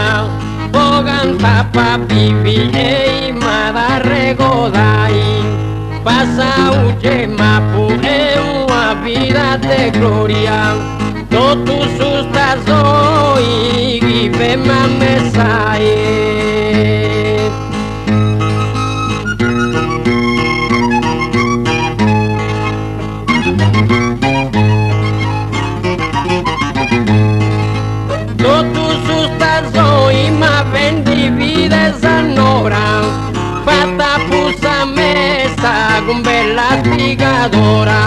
gloria, Bogan tapa pipi e mada regodai. Passa o gemapu é uma vida de glória. Todos os tazoi que vem a mensagem. Todos os tazoi ma vendi vides a nora. Fatta pusa messa con bella spigadora.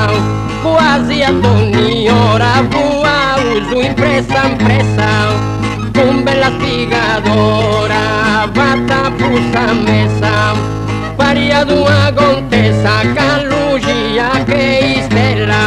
Quasi a ogni ora voa uso impressa con bella spigadora. Fatta pusa messa paria d'una contessa callugia che stella.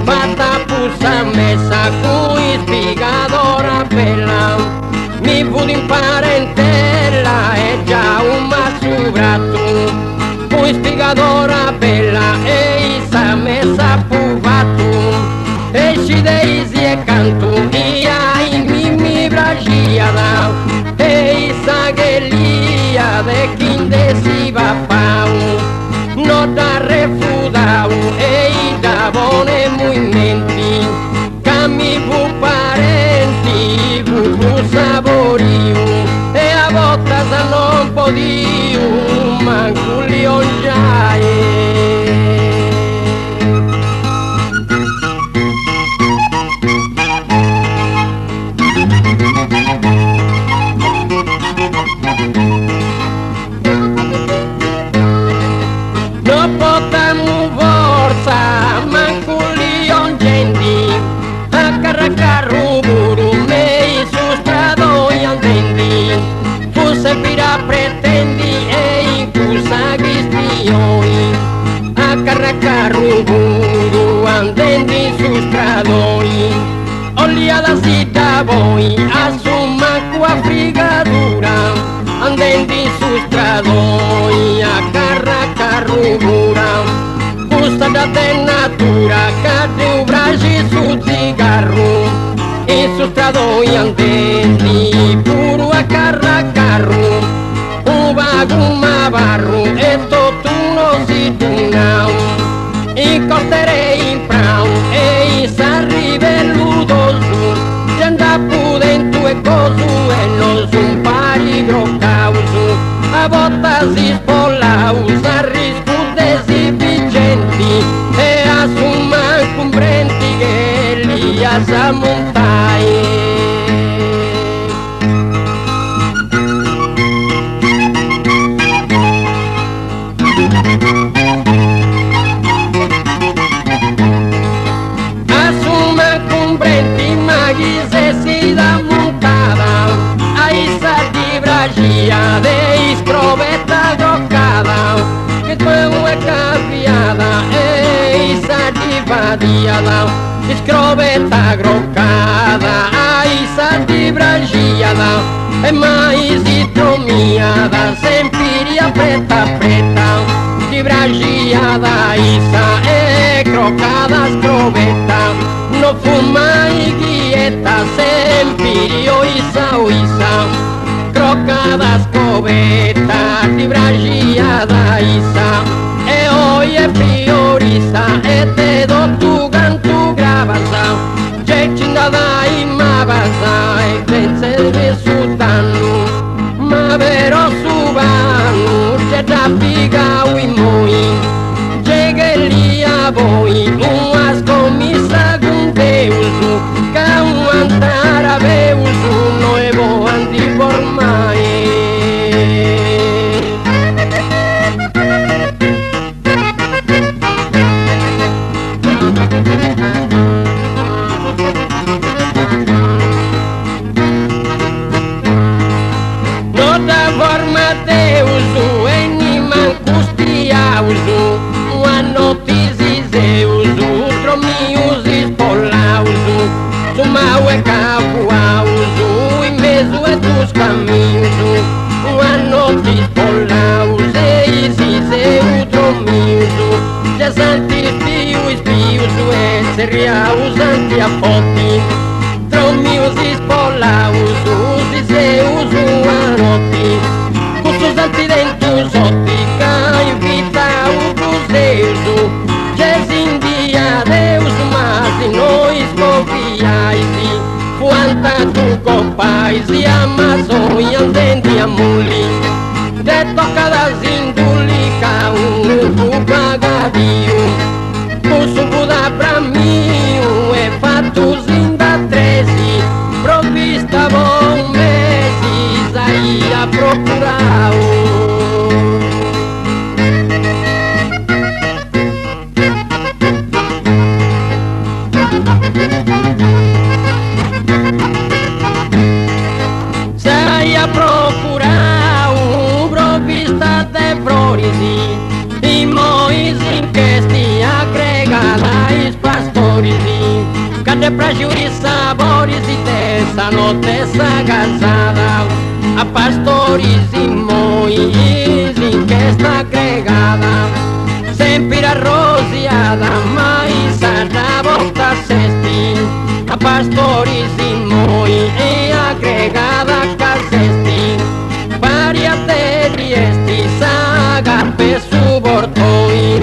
Fatta pusa messa con spigadora bella. Mi fu in parentela e già un masurato. Poi spigadora bella e isa messa puvato. Esci deisi e canto ia in mimi bragiada. E isa gelia de quinde si va pau. No da refudau e da bone movimenti. Cami fu parenti fu saborio. E a volta se non podio manco li ongiae. No potamo forza manco li ongendi. A carracarro buru mei su strado e andendi. Fu servira pretendi e in cusa ghistioi. A carracarro buru andendi su stradoi. Ollia la sita voi a su macqua frigadura. Andendi su stradoi a carracarro bura. Gusta da natura cade bragi su cigarro. E su stradoi andendi puro a carracarro. Un vaguma barro e totuno si tunau. I corterei in prau e i s'arrive ludosu. Gianda pudento e cosu e non sun pari grocausu. A botta si spollau, s'arriscu desigenti. E a summa comprenti che li a sa montai. Si da montada a isa di bragia de iscrovetta groccada che tu è cambiata e isa di vadiada iscrovetta groccada a isa di bragia e mai si tromiada sempiria preta di bragia da isa e groccada scrovetta. No fumai quieta, sempirio isa o isa. Crocada scovetta, di bragia da isa. E oi e priorisa, e te do tu cantu gravasa. C'è cinda da imabasa, e pense su danno. Ma vero su vanno, c'è da figa ui moi. C'è che lì a voi, un ascomissa Deusu, ca un antara veusu, noi vo antiformai. Nota forma Deusu, e ni mancustiausu, uma notisi Zeusu, tromius espolausu, sumau e capuausu, e meso é dos caminhos, uma notisi espolausu, e isi Zeu tromiusu, já santi espiusu, e seriaus anti a poti, tromius espolausu, e Zeu Amazônia andando a muli, de tocadas indulica o pagadio, o subo da pra mim, é fatos ainda 13, provista bom meses aí a procurar. Sai a procurar provista de flores e mois que agregada pastores, cadê pra jurir sabores e dessa noite sagazada, a pastores e mois que agregada, sempre a roseada, mas a volta sesti, a pastores e mois agregada casesti, varia este saga peso bordoi,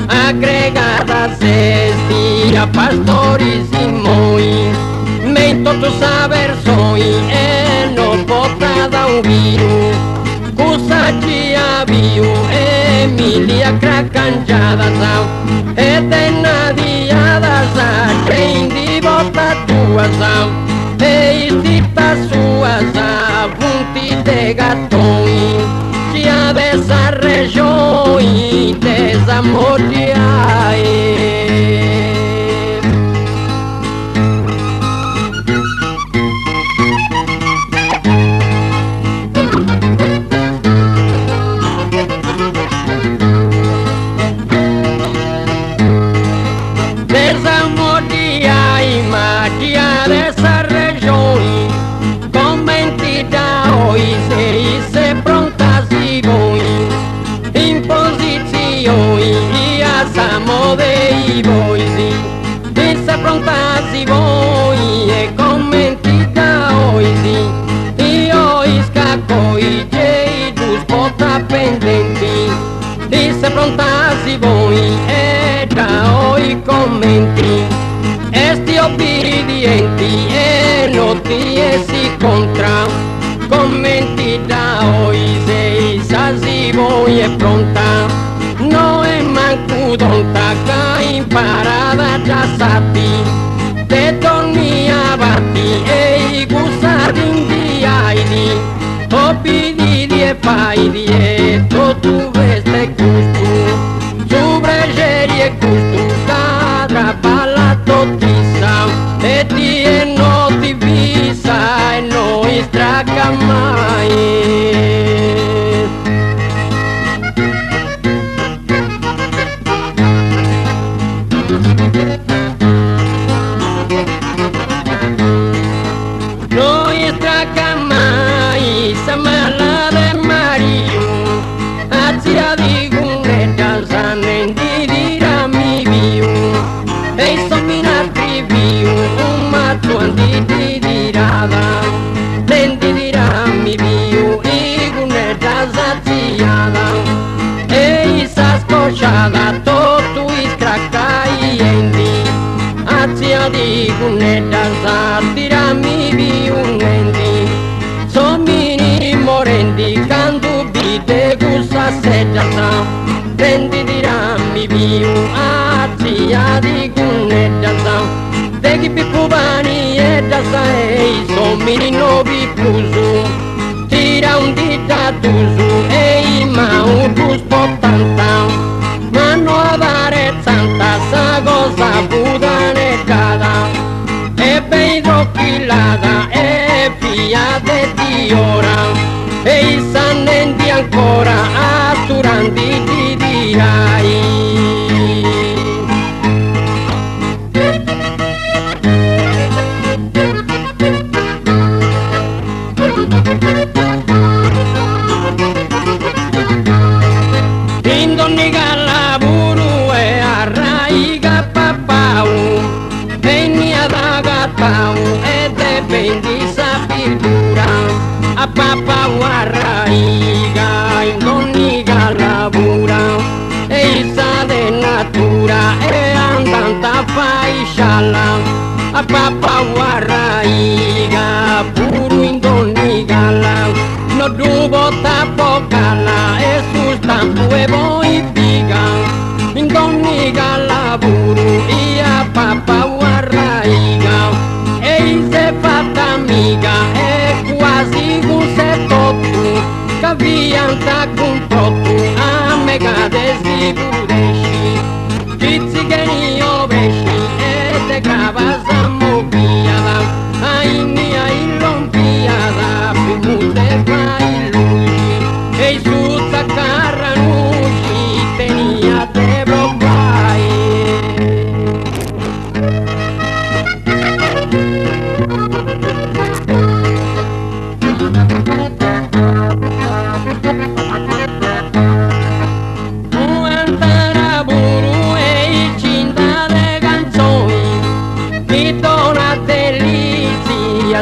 agregadas este a pastores e moi, men todo saber soy no botada um viro, cusa dia viu Emília cracanjada são, eterna diada sa quem de bota tua são, e cita suas a bunti de gatoi, dia dessa região e desamor de ai. Desamor de ai, magia dessa região, com mentira hoje se prontas e boi, imposição e assamo de boi, e se prontas e boi, e com mentira hoje, e hoje cacoi e dos bota pendente, e se prontas e boi, e da hoje comente, este obediente e não te esse contra, com mentira hoje se boi é pronta, não é manco donta, cai parada já sabe, te dormia bati e gussadin di aidi, obedi di pai di todo veste custo, subregeri e custo, cadra palla totissa, e ti no divisa e no istraca mai. No istraca mai, samala de Mario, azia di guneta sanendi dirà mi viu, e somina triviu, un matto andi dirada, tendi dirà mi viu, e guneta saziada, e isa scocciata, tutto iscracca iendi, azia di guneta satira mi viu nendi, somini morendi, candu bide gusa sedata, tendi dirà mi viu, azia di guneta sa, deghi picubani e da sei, somini novi pusu, tira un dita tusu, e ma un bus potanta, ma no avare santa, sa cosa budanegada, e beidrochilada, e via di ora, e i sannendi ancora, assurandi ti dirai. Indoniga laburu e arraiga papau, venia da gatau e depende sapidura, a papau arraiga, indoniga labura, e isa de natura e andanta faixala, a papau arraiga, puro indoniga. vianta con trotto a mega desiburesci Gizzigeni ovesci e te gravasa moviada ai mia illompiada primute fai luci e su zaccarranucci tenia te brobai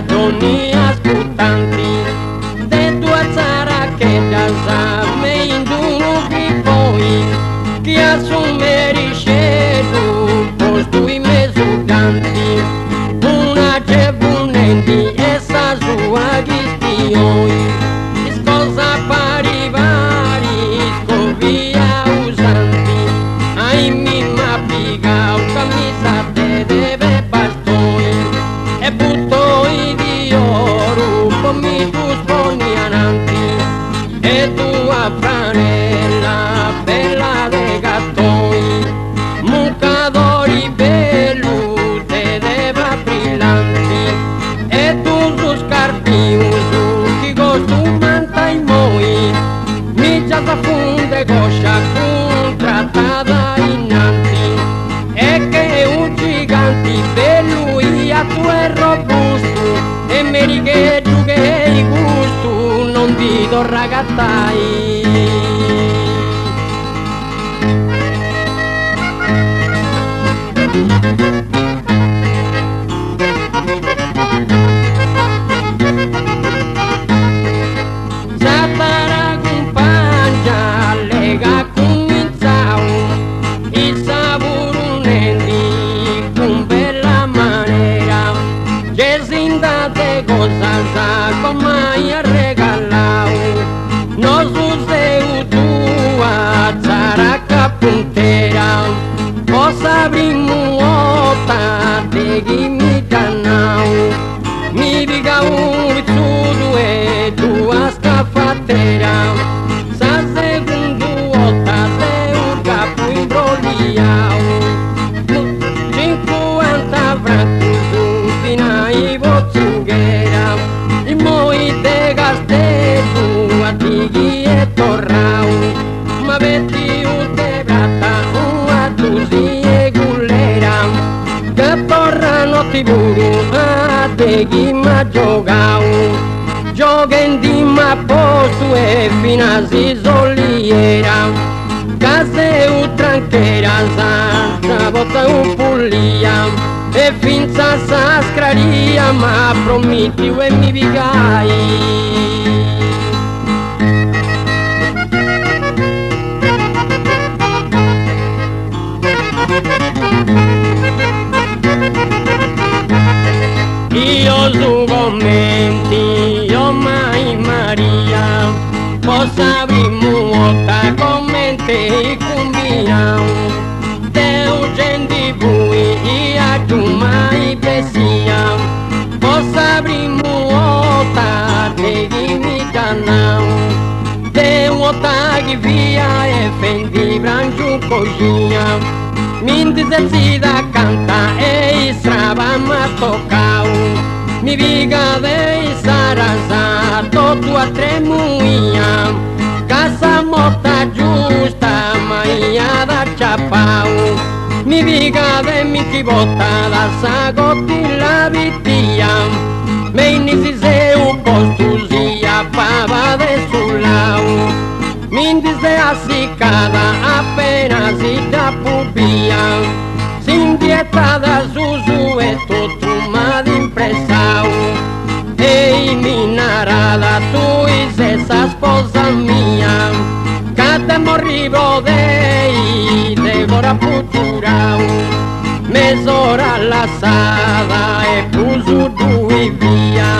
Doni ascoltanti de tua zara che già sa me induno che poi ti assumerisce tu posto i mesuganti una cebunenti e sa sua ghistioi scosa pari vari scovia usanti ai mimma piga un camisa te deve bastoi e butto mi busponi avanti e tua franella bella de gattoi mucadori bellute deva brillanti e tu su scarpi usu chi gosto manta i moi mi già da funde goscia contrattata innanti e che un giganti bello a tu è robusto e mi righeggio che i gusto non vedo ragazzai Satara compagna lega cominciao il saburunendi con bella maniera Gesindate cosa sa come regalau no suseu tua zaraca puntera cosa abrimu ota deghi mi canau mi diga un su e tua scaffatera sa segundu ota de un capo imbrogliau 50 franchi i vozzunghera i moi de gastetu a tighi e torrau ma vetti ulte brata a tusi e gullera che torrano tiburu a tighi ma giogau gioghen di ma postu e finasi soliera case u tranchera sa botta un pullia e finza sa scraria ma prometti e mi vigai io su commenti io mai Maria possa avrimo otta commenti combinau Deu gendi bui a mai pesia possa avrimo otta deghi mi canau Deu otta che via e fendi brangiu coginha min dizezida canta e strava ma toccau mi viga de sarasa tua tremuia casa motta giusta maia da ciapau mi viga de mi chibotta da sagotti la vittia me inisi se un postusia pava de sulau mi indise assicada appena si da pubia sindieta da susu e tutto ma d'impressau Ehi minarada tu esa sposa mia Cate morrivo dei devora futurau Mesora lasada e pusu dui via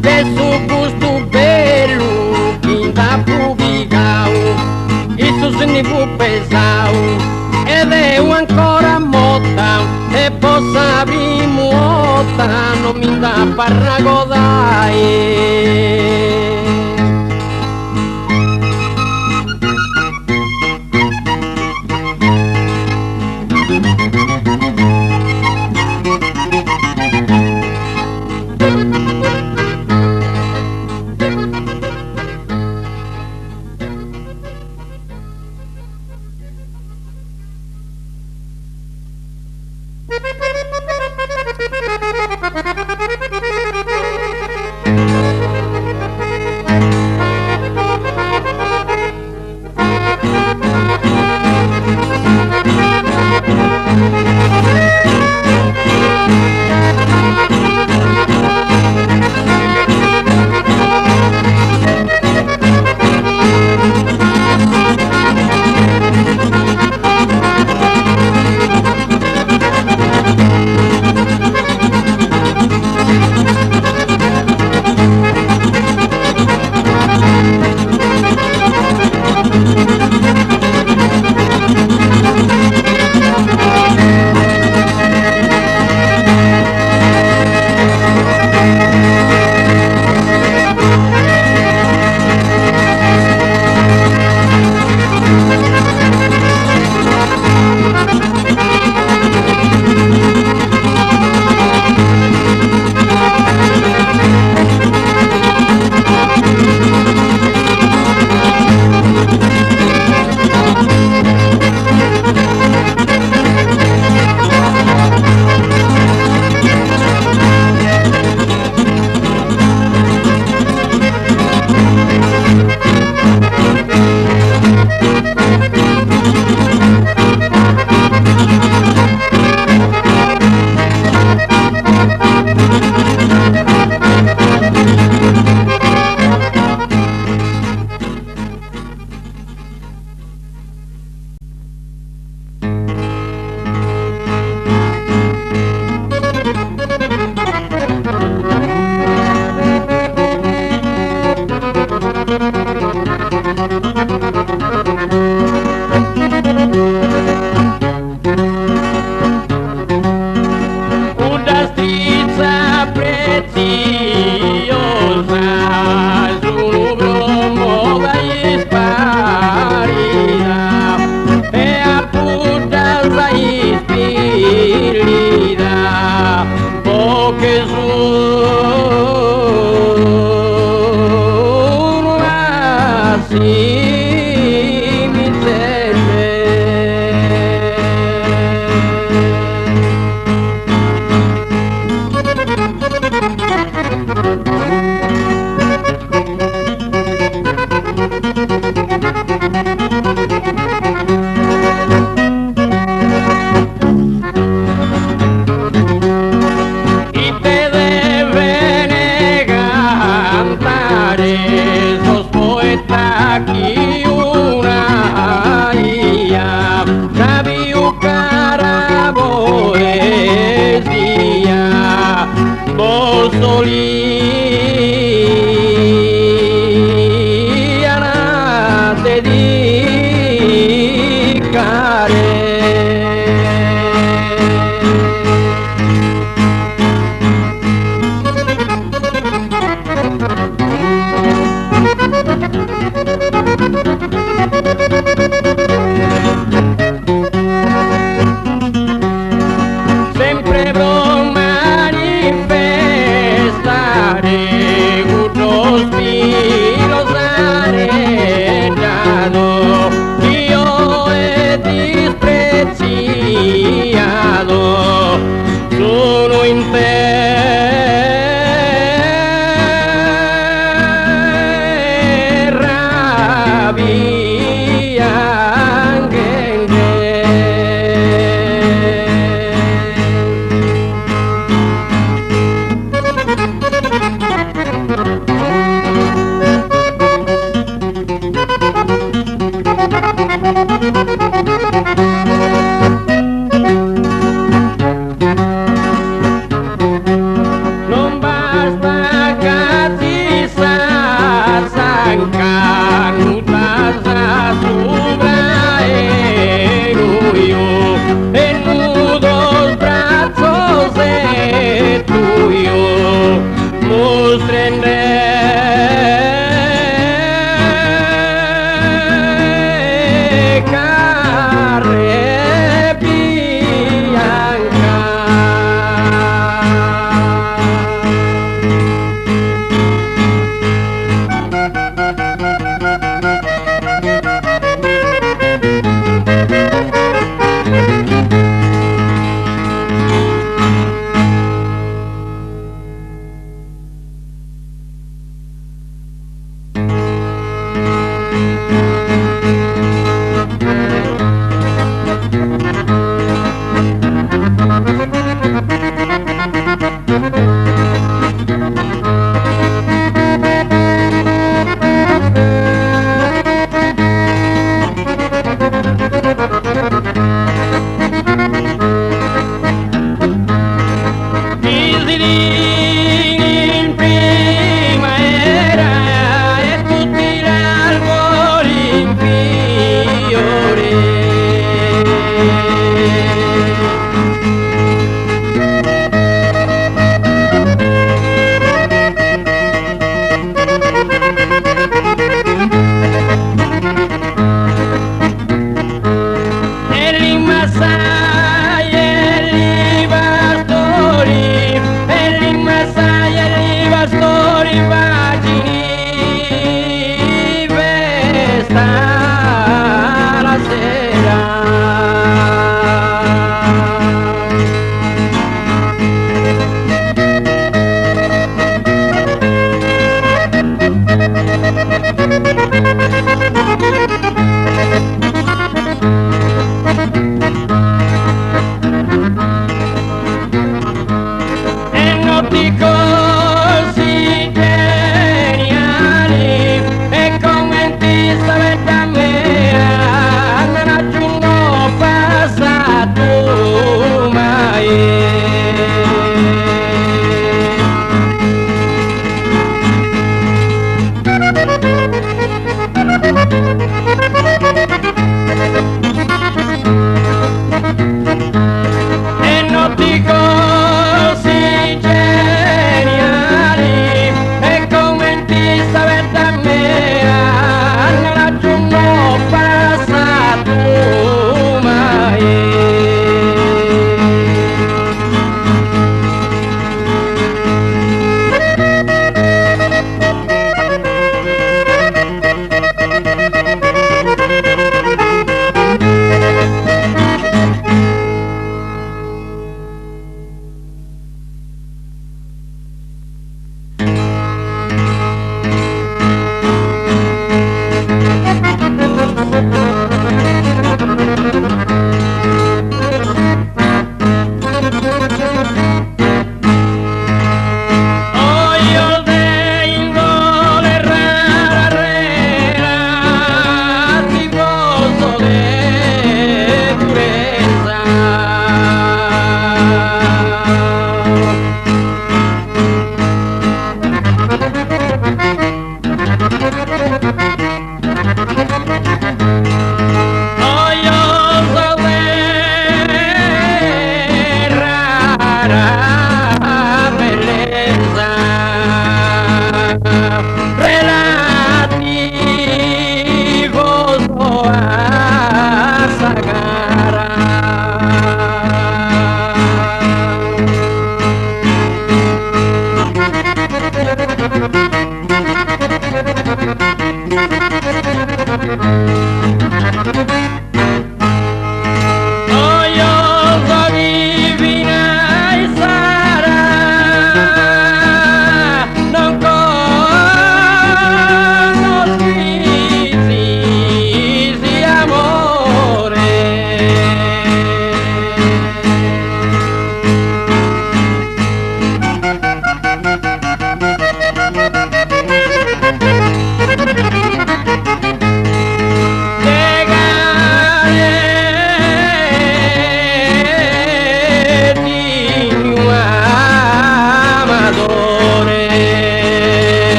De su gusto bello quinta pubigau Isso se ne fu pesau ed eu ancora motta e possa avrimo otta non mi da parragodai Una strizza preziosa su un bromo vai sparida e appunta vai spirida poche sono assim mi sente. Y te deben cantar esos poetas aquí una ia sabio cara poesia vos soliana dedicare. Sempre voglio manifestare unos filos arenados io he dispreziato sono in terra non basta che si canutas a subra en nudos brazos de tuyo mostren carre bianca. In primavera e tutti gli alberi in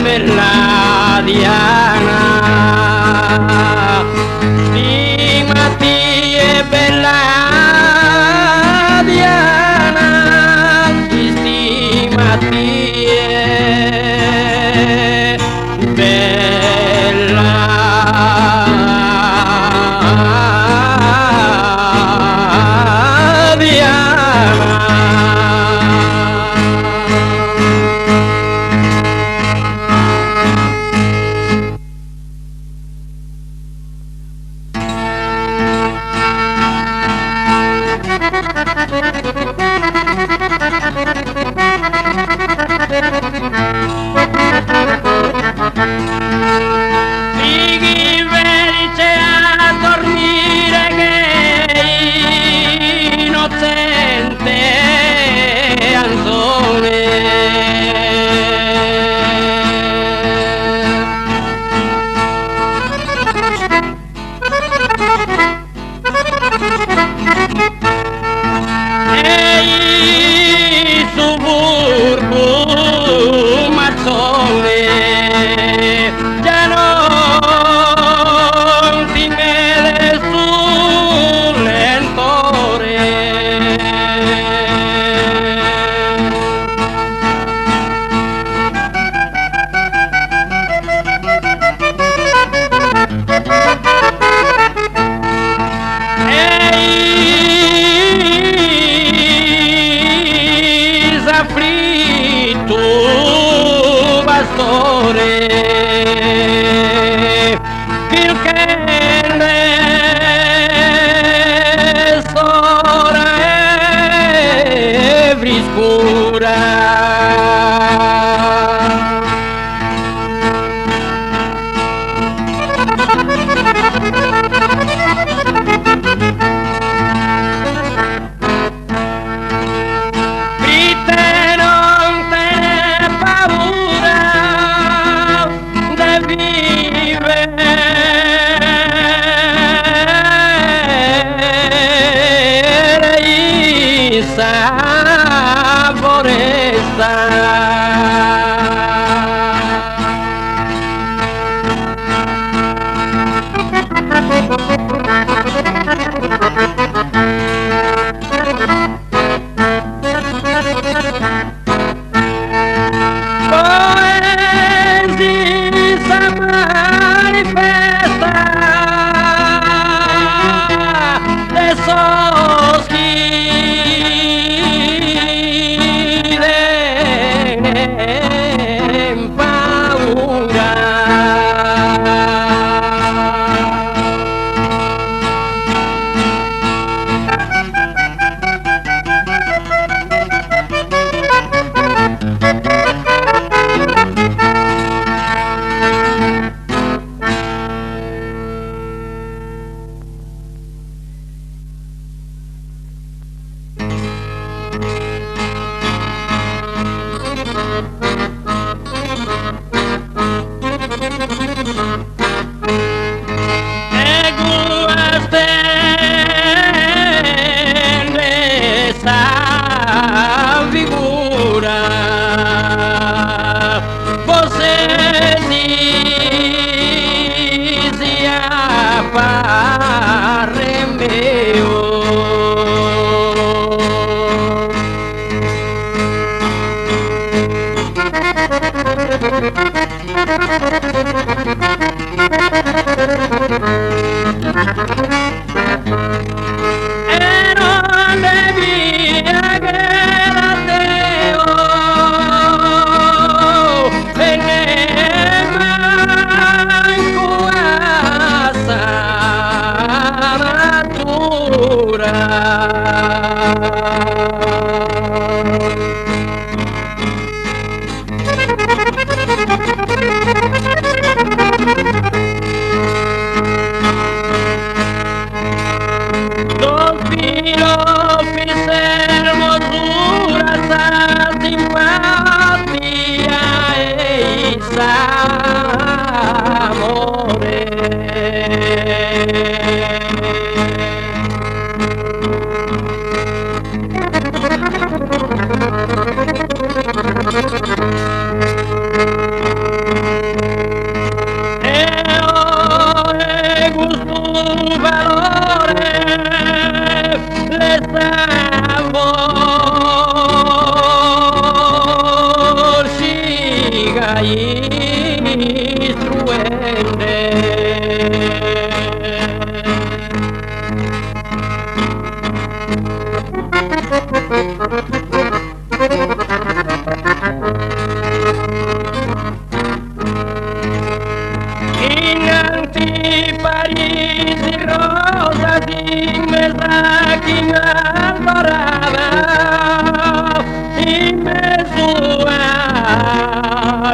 bella Diana, stimati e bella Diana, stimati e bella Diana. dottore, finché le sora è friscura.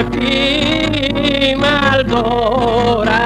Aquí Maldorada.